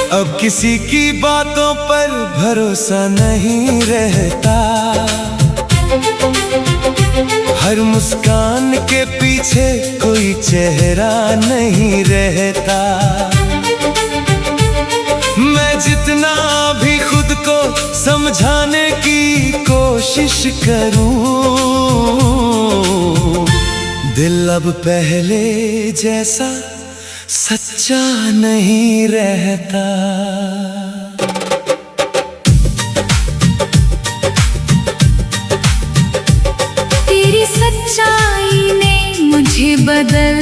अब किसी की बातों पर भरोसा नहीं रहता, हर मुस्कान के पीछे कोई चेहरा नहीं रहता। मैं जितना भी खुद को समझाने की कोशिश करूं, दिल अब पहले जैसा सच्चा नहीं रहता। तेरी सच्चाई ने मुझे बदल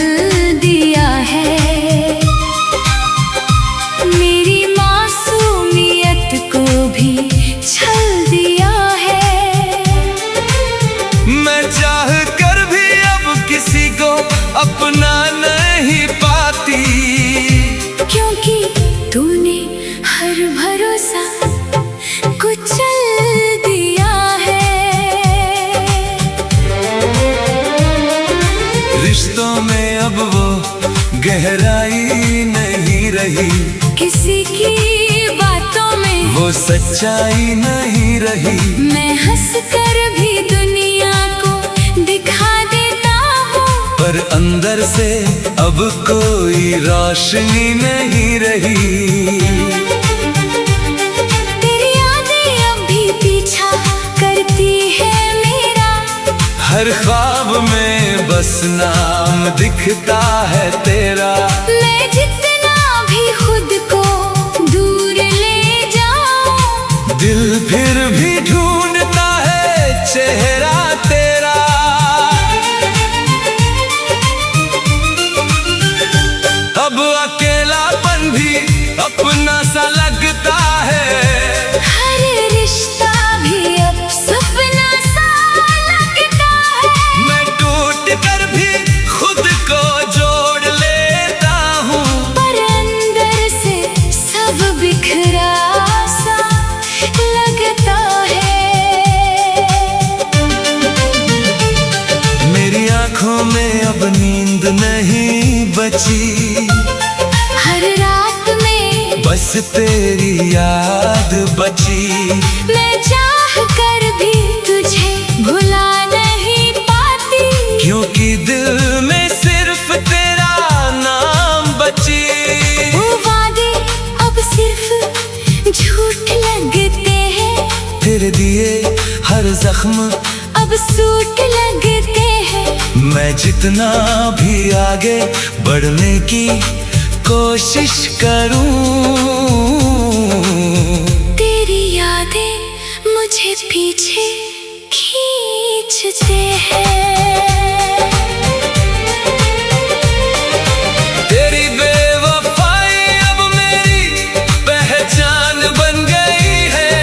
दिया है, मेरी मासूमियत को भी छल दिया है। मैं चाह कर भी अब किसी को अपना नहीं पाती, क्योंकि तूने हर भरोसा कुचल दिया है। रिश्तों में अब वो गहराई नहीं रही, किसी की बातों में वो सच्चाई नहीं रही। मैं हंस कर भी दुनिया को दिखा देता हूँ, पर अंदर से अब कोई रोशनी नहीं रही। तेरी यादें अब भी पीछा करती है मेरा, हर ख्वाब में बस नाम दिखता है तेरा। मैं जितना भी खुद को दूर ले जाऊं, दिल फिर भी ढूंढता है चेहरा तेरा। अब अकेलापन भी अपना सा लगता है, हर रिश्ता भी अब सपना सा लगता है। मैं टूट कर भी खुद को जोड़ लेता हूँ, पर अंदर से सब बिखरा सा लगता है। मेरी आंखों में अब नींद नहीं बची, हर रात में बस तेरी याद बची। मैं चाह कर भी तुझे भुला नहीं पाती, क्योंकि दिल में सिर्फ तेरा नाम बची। वो वादे अब सिर्फ झूठ लगते हैं, तेरे दिए हर जख्म अब सूट लगते हैं। मैं जितना भी आगे बढ़ने की कोशिश करूं, तेरी यादें मुझे पीछे खींचते हैं। तेरी बेवफाई अब मेरी पहचान बन गई है,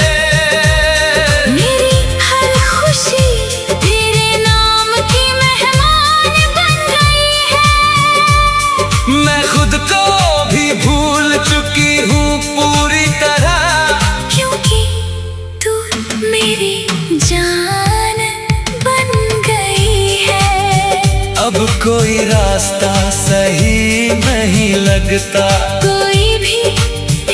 मेरी हर खुशी तेरे नाम की मेहमान बन गई है। मैं खुद को भी भूल चुकी हूँ पूरी तरह, क्योंकि तू मेरी जान बन गई है। अब कोई रास्ता सही नहीं लगता, कोई भी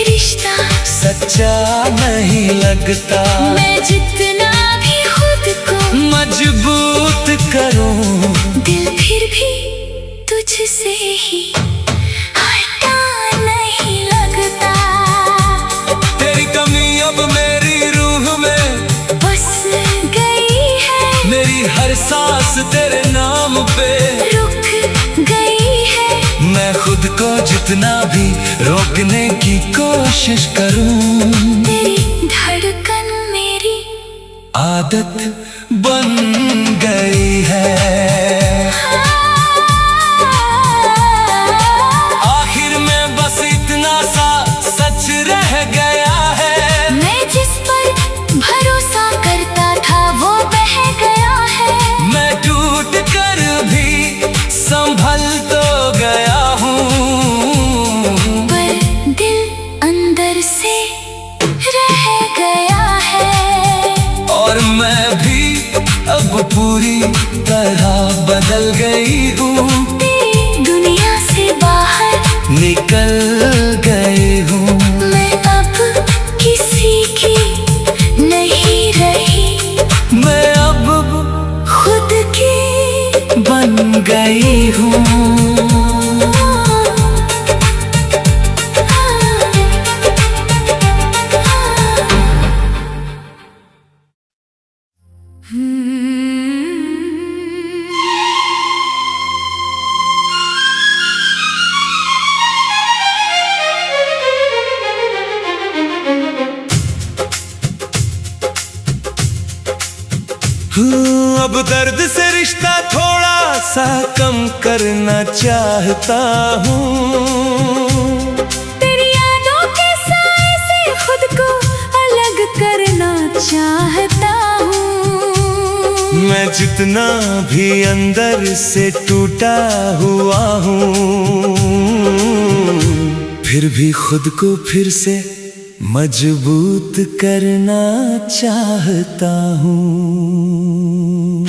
रिश्ता सच्चा नहीं लगता। मैं जितना भी खुद को मजबूत करूं, दिल फिर भी तुझसे ही हटा नहीं लगता। तेरी कमी अब मेरी रूह में बस गई है, मेरी हर सांस तेरे नाम पे रुक गई है। मैं खुद को जितना भी रोकने की कोशिश करूं, तेरी धड़कन मेरी आदत बन गई है। आखिर में बस इतना सा सच रह गया है, मैं जिस पर भरोसा करता था वो बह गया है। मैं टूट कर भी संभल तो गया हूँ, पर दिल अंदर से रह गया है। और मैं भी अब पूरी तरह बदल गई हूँ, तेरी दुनिया से बाहर निकल गई हूँ। मैं अब दर्द से रिश्ता थोड़ा सा कम करना चाहता हूँ। तेरी यादों के साए से खुद को अलग करना चाहता हूँ। मैं जितना भी अंदर से टूटा हुआ हूँ, फिर भी खुद को फिर से मजबूत करना चाहता हूँ।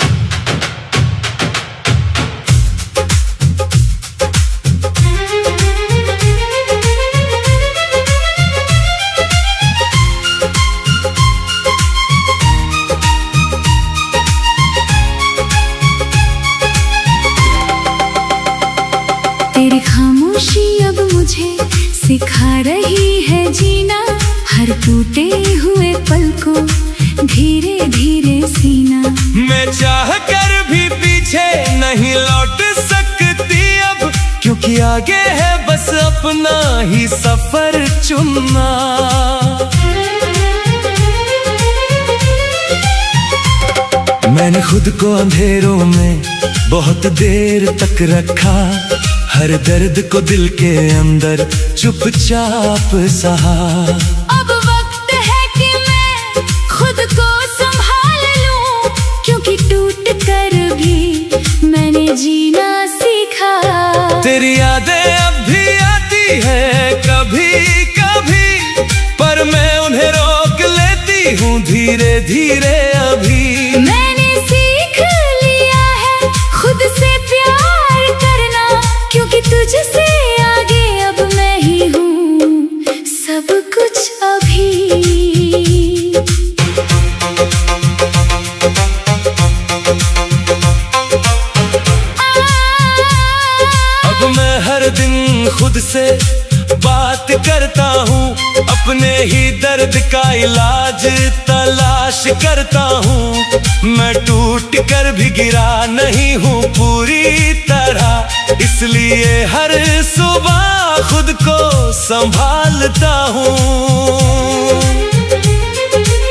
तेरी खामोशी अब मुझे सिखा रही है जीना, हर टूटे हुए पल को धीरे धीरे सीना। मैं चाह कर भी पीछे नहीं लौट सकती अब, क्योंकि आगे है बस अपना ही सफर चुनना। मैंने खुद को अंधेरों में बहुत देर तक रखा, हर दर्द को दिल के अंदर चुपचाप सहा। अब वक्त है कि मैं खुद को संभाल लूं, क्योंकि टूट कर भी मैंने जीना सीखा। तेरी यादें अब भी आती है कभी कभी, पर मैं उन्हें रोक लेती हूँ धीरे धीरे अभी। मैंने सीख लिया है खुद से प्यार करना, क्योंकि तुझसे आगे अब मैं ही हूँ सब कुछ अभी। अब मैं हर दिन खुद से बात करता हूँ, अपने ही दर्द का इलाज तलाश करता हूँ। मैं टूट कर भी गिरा नहीं हूँ पूरी तरह, इसलिए हर सुबह खुद को संभालता हूँ।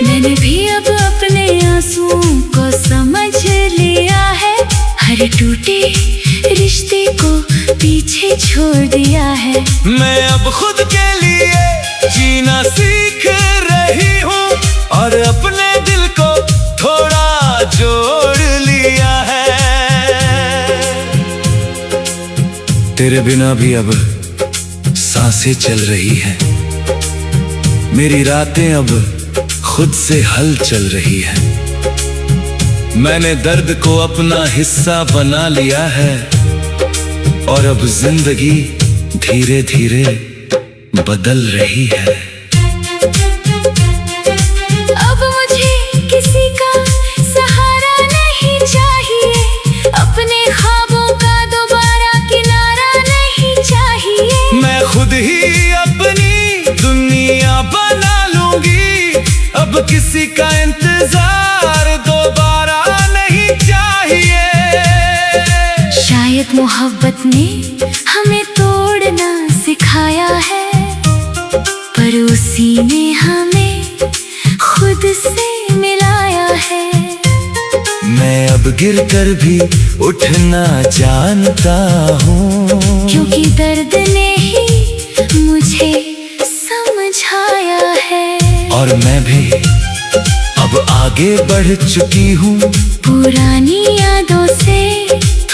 मैंने भी अब अपने आंसुओं को समझ लिया है, हर टूटे रिश्ते को पीछे छोड़ दिया है। मैं अब खुद के लिए जीना सीख रही हूँ, और अपने दिल को थोड़ा जोड़ लिया है। तेरे बिना भी अब सांसें चल रही हैं, मेरी रातें अब खुद से हल चल रही है। मैंने दर्द को अपना हिस्सा बना लिया है, और अब जिंदगी धीरे धीरे बदल रही है। अब मुझे किसी का सहारा नहीं चाहिए, अपने ख्वाबों का दोबारा किनारा नहीं चाहिए। मैं खुद ही अपनी दुनिया बना लूंगी, अब किसी का इंतजार दोबारा नहीं चाहिए। शायद मोहब्बत ने हमें तोड़ना सिखाया है, पर उसी ने हमें खुद से मिलाया है। मैं अब गिर कर भी उठना जानता हूँ, क्योंकि दर्द ने ही मुझे समझाया है। और मैं भी अब आगे बढ़ चुकी हूँ, पुरानी यादों से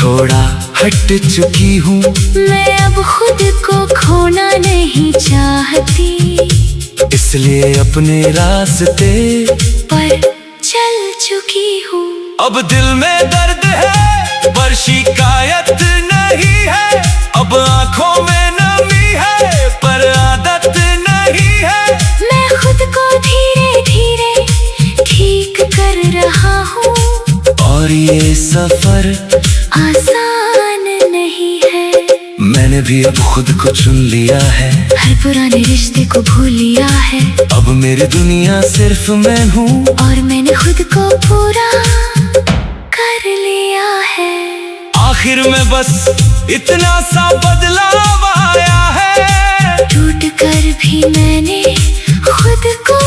थोड़ा हट चुकी हूँ। मैं अब खुद को खोना नहीं चाहती, इसलिए अपने रास्ते पर चल चुकी हूँ। अब दिल में दर्द है पर शिकायत नहीं है, अब आंखों में नमी है पर आदत नहीं है। मैं खुद को धीरे धीरे ठीक कर रहा हूँ, और ये सफर आसान नहीं है। मैंने भी अब खुद को चुन लिया है, हर पुराने रिश्ते को भूल लिया है। अब मेरी दुनिया सिर्फ मैं हूँ, और मैंने खुद को पूरा कर लिया है। आखिर में बस इतना सा बदलाव आया है, टूट कर भी मैंने खुद को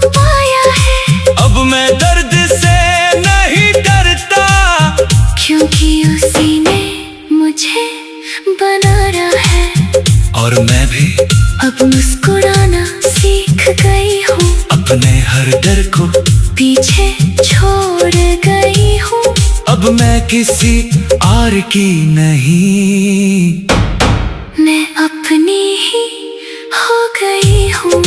पाया है। अब मैं दर्द से नहीं डरता। और मैं भी अब मुस्कुराना सीख गई हूँ, अपने हर डर को पीछे छोड़ गई हूँ। अब मैं किसी और की नहीं, मैं अपनी ही हो गई हूँ।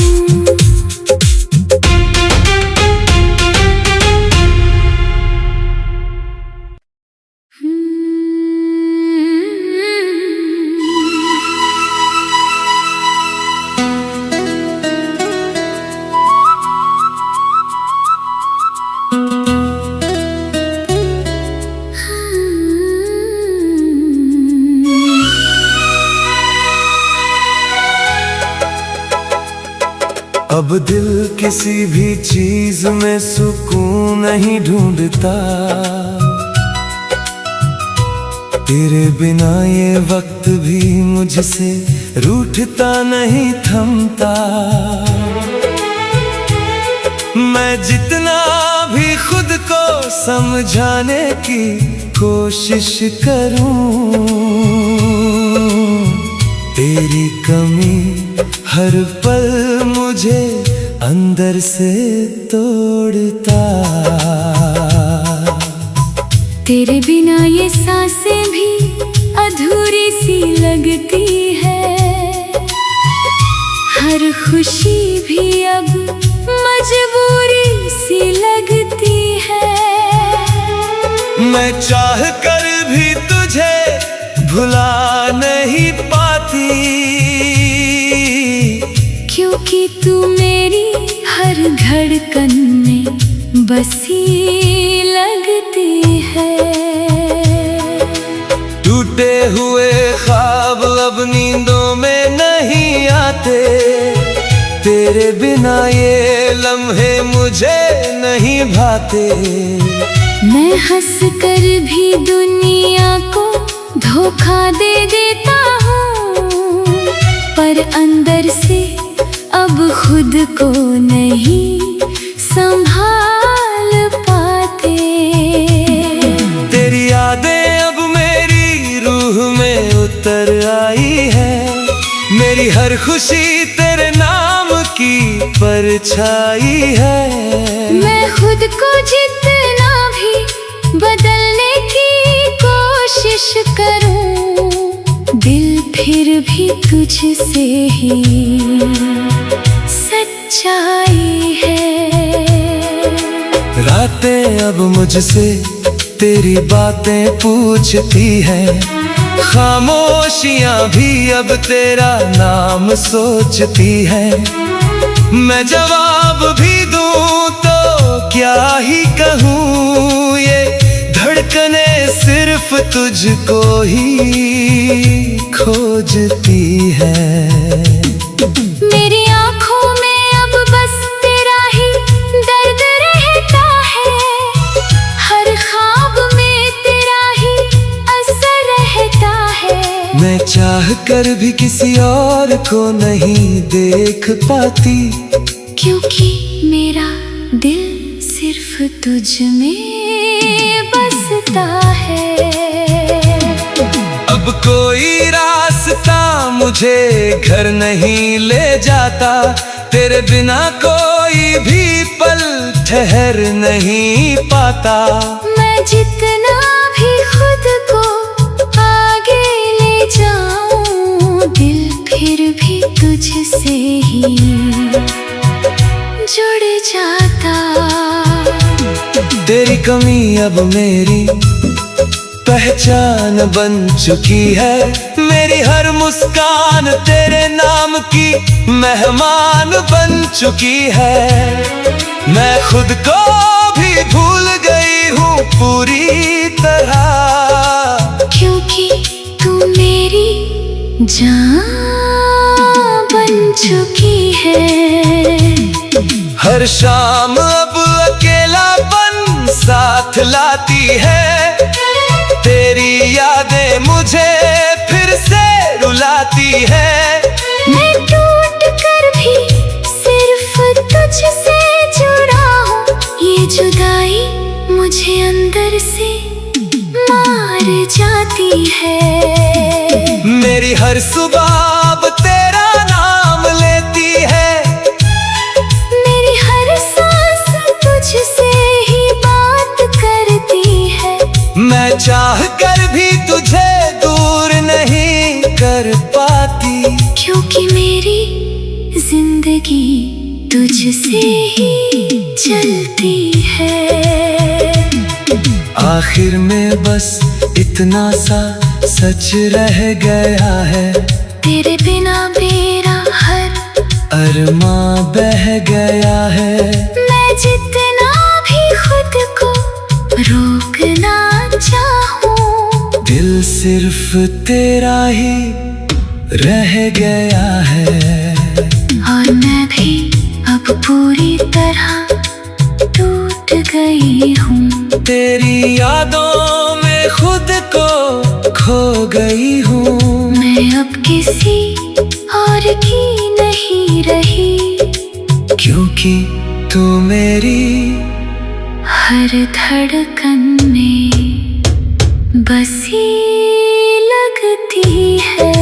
अब दिल किसी भी चीज में सुकून नहीं ढूंढता, तेरे बिना ये वक्त भी मुझसे रूठता नहीं थमता। मैं जितना भी खुद को समझाने की कोशिश करूं, तेरी कमी हर पल मुझे अंदर से तोड़ता। तेरे बिना ये सांसें भी अधूरी सी लगती है, हर खुशी भी अब मजबूरी सी लगती है। मैं चाह कर भी तुझे भुला नहीं पाती, क्योंकि तू मेरी हर धड़कन में बसी लगती है। टूटे हुए ख्वाब अब नींदों में नहीं आते, तेरे बिना ये लम्हे मुझे नहीं भाते। मैं हंस कर भी दुनिया को धोखा दे देता हूँ, पर अंदर से अब खुद को नहीं संभाल पाते। तेरी यादें अब मेरी रूह में उतर आई है, मेरी हर खुशी तेरे नाम की परछाई है। मैं खुद को जितना भी बदलने की कोशिश करूं, दिल फिर भी तुझसे ही सच्चाई है। रातें अब मुझसे तेरी बातें पूछती हैं, खामोशियां भी अब तेरा नाम सोचती हैं। मैं जवाब भी दूं तो क्या ही कहूँ, ये धड़कने सिर्फ तुझको ही खोजती है। मेरी आँखों में अब बस तेरा ही दर्द रहता है, हर ख्वाब में तेरा ही असर रहता है। मैं चाह कर भी किसी और को नहीं देख पाती, क्योंकि मेरा दिल सिर्फ तुझ में बसता है। अब कोई रास्ता मुझे घर नहीं ले जाता, तेरे बिना कोई भी पल ठहर नहीं पाता। मैं जितना भी खुद को आगे ले जाऊं, दिल फिर भी तुझसे ही जुड़ जाता। तेरी कमी अब मेरी पहचान बन चुकी है, मेरी हर मुस्कान तेरे नाम की मेहमान बन चुकी है। मैं खुद को भी भूल गई हूँ पूरी तरह, क्योंकि तू मेरी जान बन चुकी है। हर शाम अब अकेलापन साथ लाती है, तेरी यादें मुझे फिर से रुलाती है। मैं टूट कर भी सिर्फ तुझसे जुड़ा हूँ, ये जुदाई मुझे अंदर से मार जाती है। मेरी हर सुबह अब तेरे जिंदगी तुझसे ही चलती है। आखिर में बस इतना सा सच रह गया है, तेरे बिना मेरा हर अरमां बह गया है। मैं जितना भी खुद को रोकना चाहूं, दिल सिर्फ तेरा ही रह गया है। और मैं भी अब पूरी तरह टूट गई हूँ। तेरी यादों में खुद को खो गई हूँ। मैं अब किसी और की नहीं रही, क्योंकि तू मेरी हर धड़कन में बसी लगती है।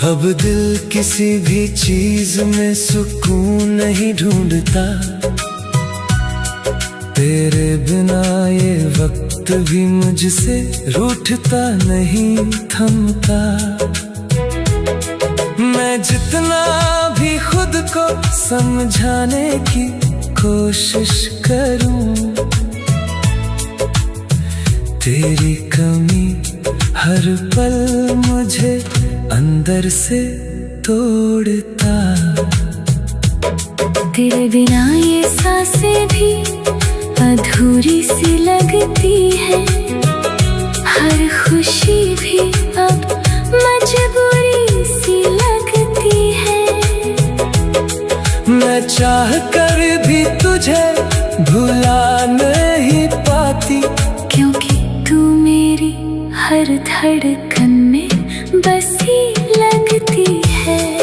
अब दिल किसी भी चीज में सुकून नहीं ढूंढता, तेरे बिना ये वक्त भी मुझसे रूठता नहीं थमता। मैं जितना भी खुद को समझाने की कोशिश करूं, तेरी कमी हर पल मुझे अंदर से तोड़ता। तेरे बिना ये सांसें भी अधूरी सी लगती है, हर खुशी भी अब मजबूरी सी लगती है। मैं चाह कर भी तुझे भुला नहीं पाती, क्योंकि तू मेरी हर धड़कन में बसी लगती है।